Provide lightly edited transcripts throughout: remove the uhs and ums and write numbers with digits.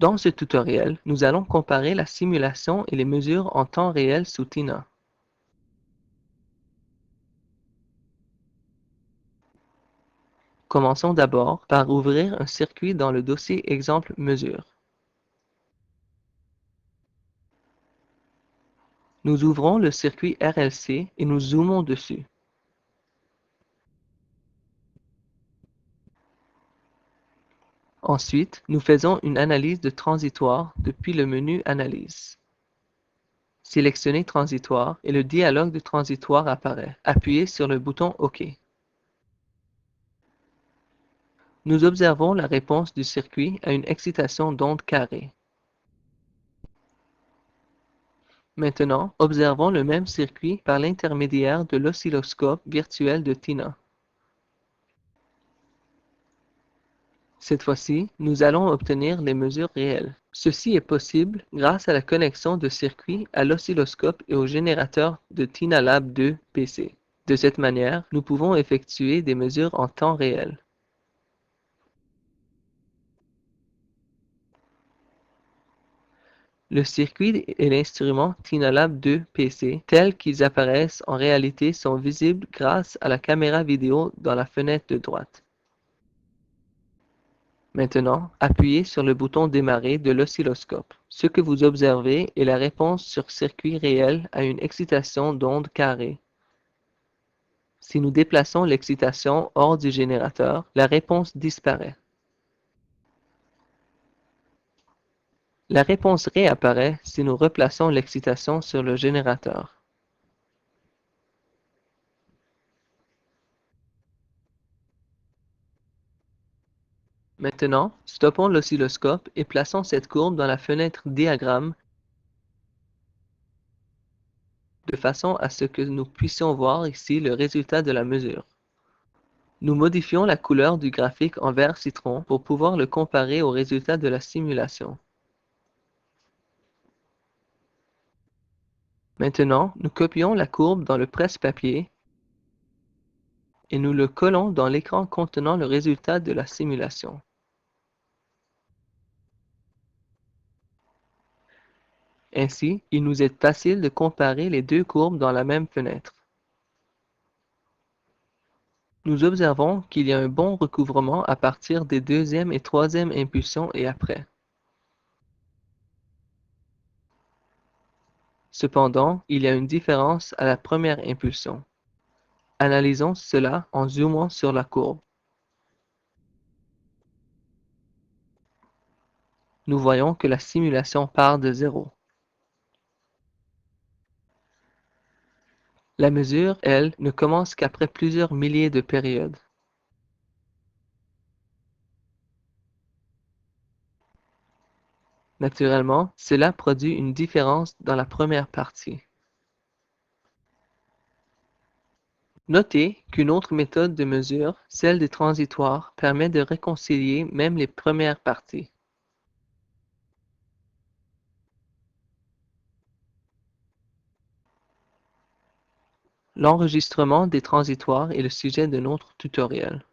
Dans ce tutoriel, nous allons comparer la simulation et les mesures en temps réel sous Tina. Commençons d'abord par ouvrir un circuit dans le dossier exemple mesure. Nous ouvrons le circuit RLC et nous zoomons dessus. Ensuite, nous faisons une analyse de transitoire depuis le menu Analyse. Sélectionnez Transitoire et le dialogue de transitoire apparaît. Appuyez sur le bouton OK. Nous observons la réponse du circuit à une excitation d'onde carrée. Maintenant, observons le même circuit par l'intermédiaire de l'oscilloscope virtuel de Tina. Cette fois-ci, nous allons obtenir les mesures réelles. Ceci est possible grâce à la connexion de circuits à l'oscilloscope et au générateur de TinaLab 2 PC. De cette manière, nous pouvons effectuer des mesures en temps réel. Le circuit et l'instrument TinaLab 2 PC tels qu'ils apparaissent en réalité sont visibles grâce à la caméra vidéo dans la fenêtre de droite. Maintenant, appuyez sur le bouton Démarrer de l'oscilloscope. Ce que vous observez est la réponse sur circuit réel à une excitation d'onde carrée. Si nous déplaçons l'excitation hors du générateur, la réponse disparaît. La réponse réapparaît si nous replaçons l'excitation sur le générateur. Maintenant, stoppons l'oscilloscope et plaçons cette courbe dans la fenêtre Diagramme de façon à ce que nous puissions voir ici le résultat de la mesure. Nous modifions la couleur du graphique en vert citron pour pouvoir le comparer au résultat de la simulation. Maintenant, nous copions la courbe dans le presse-papier et nous le collons dans l'écran contenant le résultat de la simulation. Ainsi, il nous est facile de comparer les deux courbes dans la même fenêtre. Nous observons qu'il y a un bon recouvrement à partir des deuxième et troisième impulsions et après. Cependant, il y a une différence à la première impulsion. Analysons cela en zoomant sur la courbe. Nous voyons que la simulation part de zéro. La mesure, elle, ne commence qu'après plusieurs milliers de périodes. Naturellement, cela produit une différence dans la première partie. Notez qu'une autre méthode de mesure, celle des transitoires, permet de réconcilier même les premières parties. L'enregistrement des transitoires est le sujet de notre tutoriel.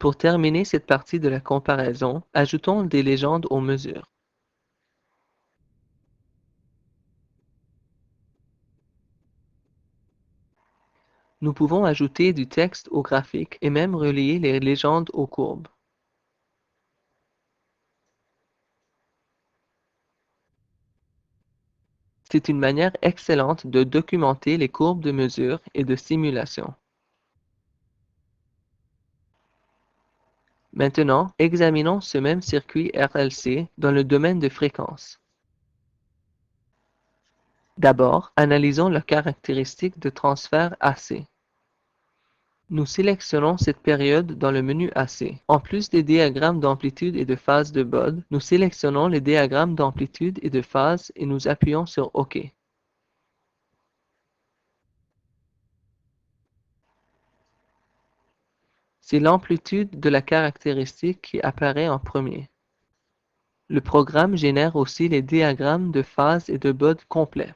Pour terminer cette partie de la comparaison, ajoutons des légendes aux mesures. Nous pouvons ajouter du texte au graphique et même relier les légendes aux courbes. C'est une manière excellente de documenter les courbes de mesure et de simulation. Maintenant, examinons ce même circuit RLC dans le domaine de fréquence. D'abord, analysons la caractéristique de transfert AC. Nous sélectionnons cette période dans le menu AC. En plus des diagrammes d'amplitude et de phase de Bode, nous sélectionnons les diagrammes d'amplitude et de phase et nous appuyons sur OK. C'est l'amplitude de la caractéristique qui apparaît en premier. Le programme génère aussi les diagrammes de phase et de Bode complets.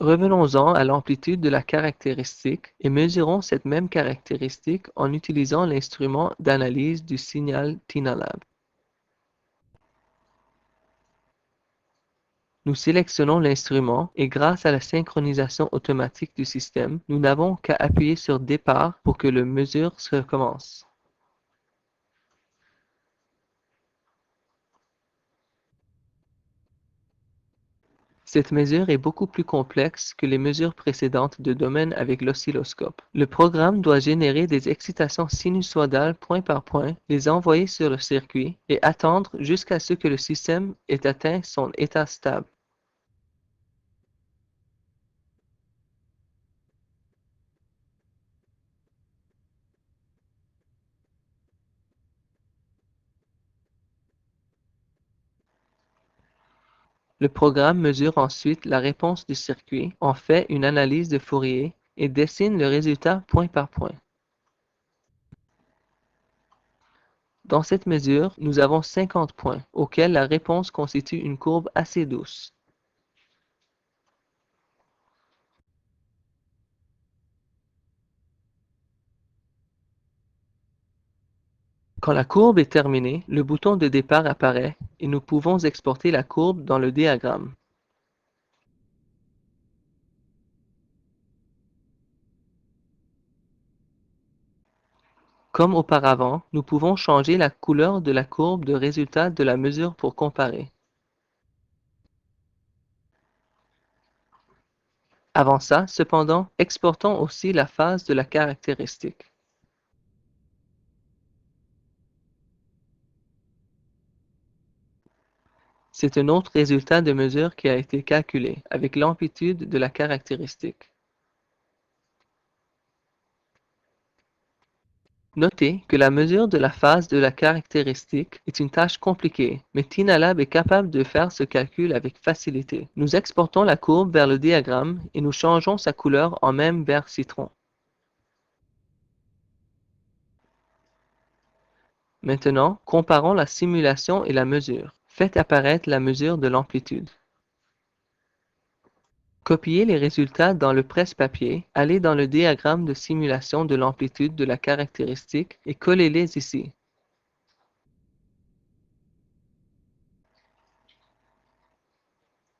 Revenons-en à l'amplitude de la caractéristique et mesurons cette même caractéristique en utilisant l'instrument d'analyse du signal TinaLab. Nous sélectionnons l'instrument et grâce à la synchronisation automatique du système, nous n'avons qu'à appuyer sur Départ pour que le mesure se recommence. Cette mesure est beaucoup plus complexe que les mesures précédentes de domaine avec l'oscilloscope. Le programme doit générer des excitations sinusoïdales point par point, les envoyer sur le circuit et attendre jusqu'à ce que le système ait atteint son état stable. Le programme mesure ensuite la réponse du circuit, en fait une analyse de Fourier et dessine le résultat point par point. Dans cette mesure, nous avons 50 points, auxquels la réponse constitue une courbe assez douce. Quand la courbe est terminée, le bouton de départ apparaît et nous pouvons exporter la courbe dans le diagramme. Comme auparavant, nous pouvons changer la couleur de la courbe de résultat de la mesure pour comparer. Avant ça, cependant, exportons aussi la phase de la caractéristique. C'est un autre résultat de mesure qui a été calculé avec l'amplitude de la caractéristique. Notez que la mesure de la phase de la caractéristique est une tâche compliquée, mais TinaLab est capable de faire ce calcul avec facilité. Nous exportons la courbe vers le diagramme et nous changeons sa couleur en même vert citron. Maintenant, comparons la simulation et la mesure. Faites apparaître la mesure de l'amplitude. Copiez les résultats dans le presse-papier, allez dans le diagramme de simulation de l'amplitude de la caractéristique et collez-les ici.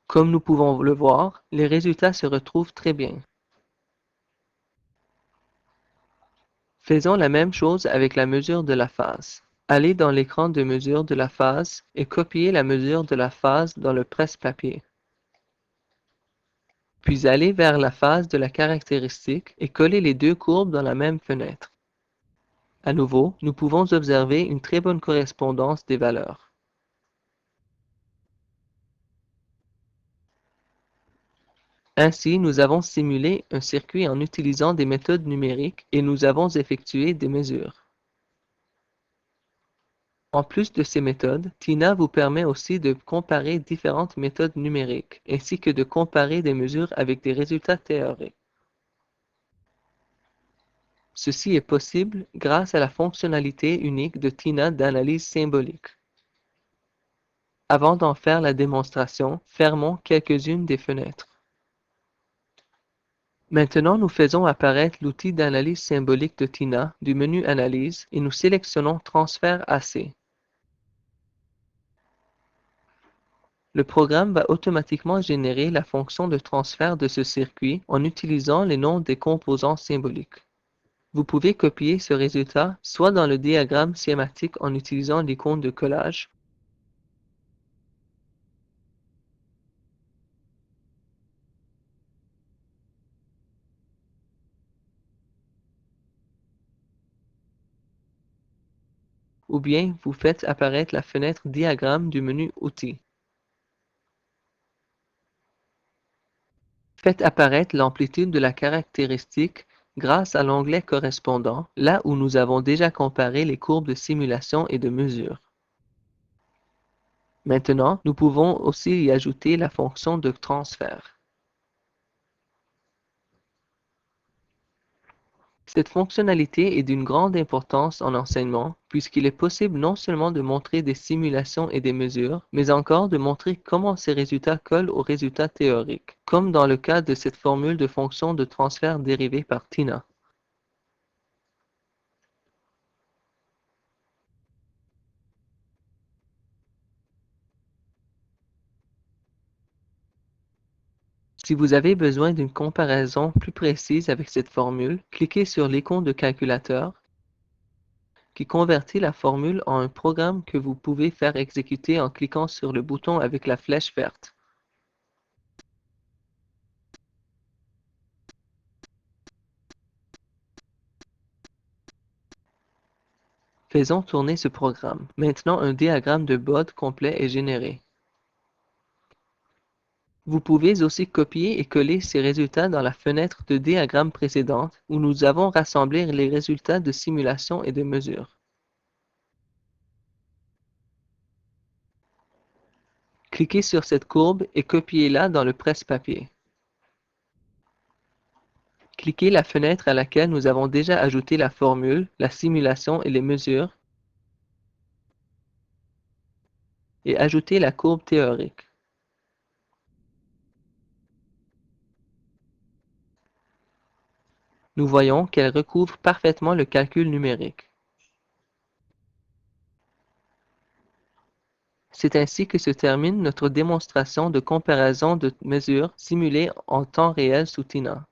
Comme nous pouvons le voir, les résultats se retrouvent très bien. Faisons la même chose avec la mesure de la phase. Allez dans l'écran de mesure de la phase et copiez la mesure de la phase dans le presse-papier. Puis allez vers la phase de la caractéristique et collez les deux courbes dans la même fenêtre. À nouveau, nous pouvons observer une très bonne correspondance des valeurs. Ainsi, nous avons simulé un circuit en utilisant des méthodes numériques et nous avons effectué des mesures. En plus de ces méthodes, Tina vous permet aussi de comparer différentes méthodes numériques, ainsi que de comparer des mesures avec des résultats théoriques. Ceci est possible grâce à la fonctionnalité unique de Tina d'analyse symbolique. Avant d'en faire la démonstration, fermons quelques-unes des fenêtres. Maintenant, nous faisons apparaître l'outil d'analyse symbolique de Tina du menu Analyse et nous sélectionnons Transfert AC. Le programme va automatiquement générer la fonction de transfert de ce circuit en utilisant les noms des composants symboliques. Vous pouvez copier ce résultat soit dans le diagramme schématique en utilisant l'icône de collage, ou bien vous faites apparaître la fenêtre Diagramme du menu Outils. Faites apparaître l'amplitude de la caractéristique grâce à l'onglet correspondant, là où nous avons déjà comparé les courbes de simulation et de mesure. Maintenant, nous pouvons aussi y ajouter la fonction de transfert. Cette fonctionnalité est d'une grande importance en enseignement puisqu'il est possible non seulement de montrer des simulations et des mesures, mais encore de montrer comment ces résultats collent aux résultats théoriques, comme dans le cas de cette formule de fonction de transfert dérivée par Tina. Si vous avez besoin d'une comparaison plus précise avec cette formule, cliquez sur l'icône de calculateur qui convertit la formule en un programme que vous pouvez faire exécuter en cliquant sur le bouton avec la flèche verte. Faisons tourner ce programme. Maintenant, un diagramme de Bode complet est généré. Vous pouvez aussi copier et coller ces résultats dans la fenêtre de diagramme précédente où nous avons rassemblé les résultats de simulation et de mesure. Cliquez sur cette courbe et copiez-la dans le presse-papier. Cliquez la fenêtre à laquelle nous avons déjà ajouté la formule, la simulation et les mesures et ajoutez la courbe théorique. Nous voyons qu'elle recouvre parfaitement le calcul numérique. C'est ainsi que se termine notre démonstration de comparaison de mesures simulées en temps réel sous TINA.